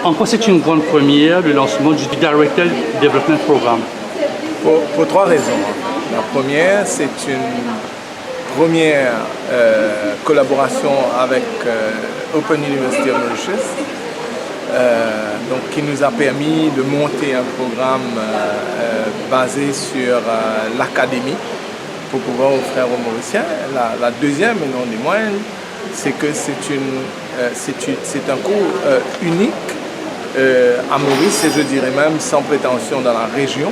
En quoi c'est une grande première, le lancement du Director Development Program? Pour trois raisons. La première, c'est une première collaboration avec Open University of Mauritius, donc, qui nous a permis de monter un programme basé sur l'académie pour pouvoir offrir aux Mauriciens. La deuxième, et non des moindres, c'est que c'est un cours unique à Maurice, et je dirais même sans prétention dans la région,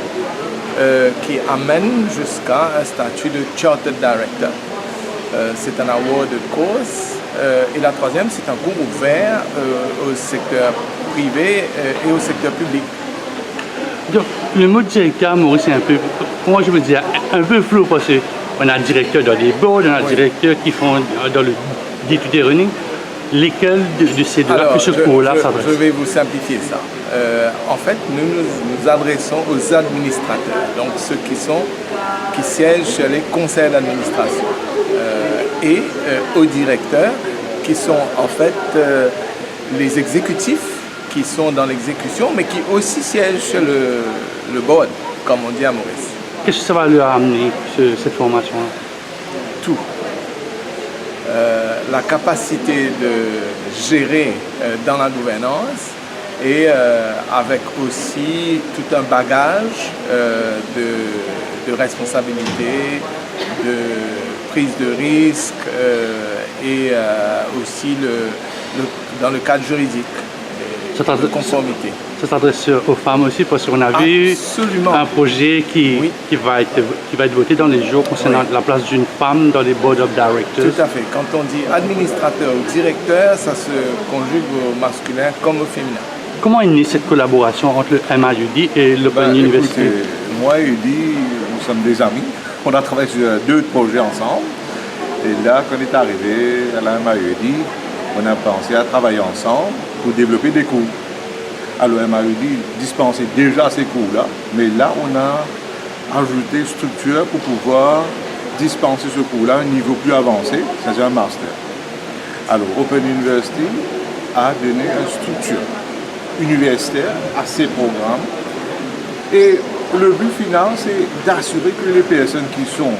qui amène jusqu'à un statut de Chartered Director. C'est un awarded course. Et la troisième, c'est un cours ouvert au secteur privé et au secteur public. Donc, le mot directeur à Maurice, c'est un peu, comment je veux dire, un peu flou, parce qu'on a directeur dans les boards, on a directeur qui font dans le day-to-day running. Lesquels de ces deux-là, que ce cours-là s'adresse? Je vais vous simplifier ça. En fait, nous nous adressons aux administrateurs, donc ceux qui siègent sur les conseils d'administration, et aux directeurs, qui sont en fait les exécutifs qui sont dans l'exécution, mais qui aussi siègent sur le board, comme on dit à Maurice. Qu'est-ce que ça va leur amener, cette formation-là? Tout. La capacité de gérer dans la gouvernance, et avec aussi tout un bagage de responsabilité, de prise de risque, et aussi dans le cadre juridique, de conformité. Ça s'adresse aux femmes aussi, parce qu'on a vu un projet qui va être voté dans les jours concernant la place d'une femme dans les board of directors. Tout à fait. Quand on dit administrateur ou directeur, ça se conjugue au masculin comme au féminin. Comment est née cette collaboration entre le MIUD et l'Open University? Écoutez, moi et Udi, nous sommes des amis. On a travaillé sur 2 projets ensemble. Et là, quand on est arrivé à la MIUD, on a pensé à travailler ensemble pour développer des cours. Alors, MIUD dispensait déjà ces cours-là, mais là, on a ajouté structure pour pouvoir dispenser ce cours-là à un niveau plus avancé, c'est un master. Alors, Open University a donné une structure universitaire à ces programmes. Et le but final, c'est d'assurer que les personnes qui sont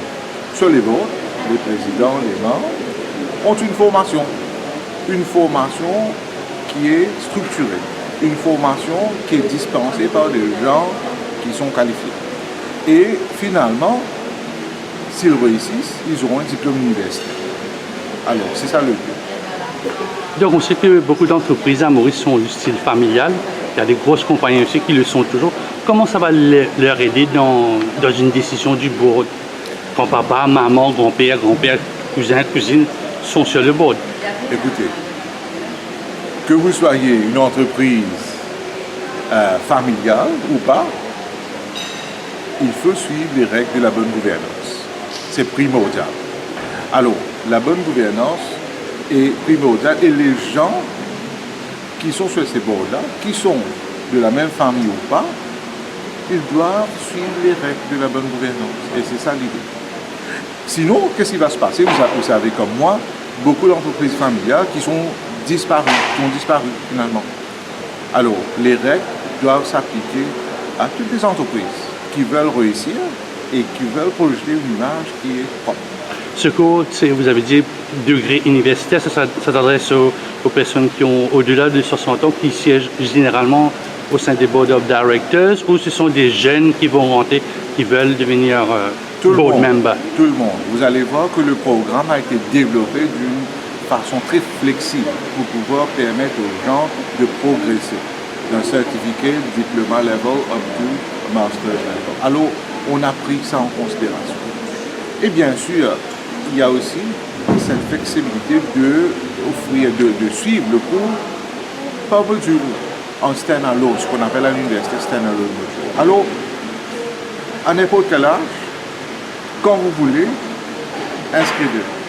sur les boards, les présidents, les membres, ont une formation qui est structurée, une formation qui est dispensée par des gens qui sont qualifiés. Et finalement, s'ils réussissent, ils auront un diplôme universitaire. Alors, c'est ça le but. Donc, on sait que beaucoup d'entreprises à Maurice sont du style familial. Il y a des grosses compagnies aussi qui le sont toujours. Comment ça va leur aider dans une décision du board? Quand papa, maman, grand-père, cousin, cousine sont sur le board. Écoutez, que vous soyez une entreprise familiale ou pas, il faut suivre les règles de la bonne gouvernance. C'est primordial. Alors, la bonne gouvernance est primordiale, et les gens qui sont sur ces boards-là, qui sont de la même famille ou pas, ils doivent suivre les règles de la bonne gouvernance. Et c'est ça l'idée. Sinon, qu'est-ce qui va se passer? Vous savez comme moi, beaucoup d'entreprises familiales qui ont disparu finalement. Alors, les règles doivent s'appliquer à toutes les entreprises qui veulent réussir et qui veulent projeter une image qui est propre. Ce cours, vous avez dit degré universitaire, ça s'adresse aux personnes qui ont au-delà de 60 ans, qui siègent généralement au sein des board of directors, ou ce sont des jeunes qui vont rentrer, qui veulent devenir board member? Tout le monde. Vous allez voir que le programme a été développé d'une façon très flexible pour pouvoir permettre aux gens de progresser d'un certificat diplôme level up to master level. Alors, on a pris ça en considération. Et bien sûr, il y a aussi cette flexibilité de suivre le cours par module, en stand-alone, ce qu'on appelle à l'université stand-alone module. Alors, à n'importe quel âge, quand vous voulez, inscrivez-vous.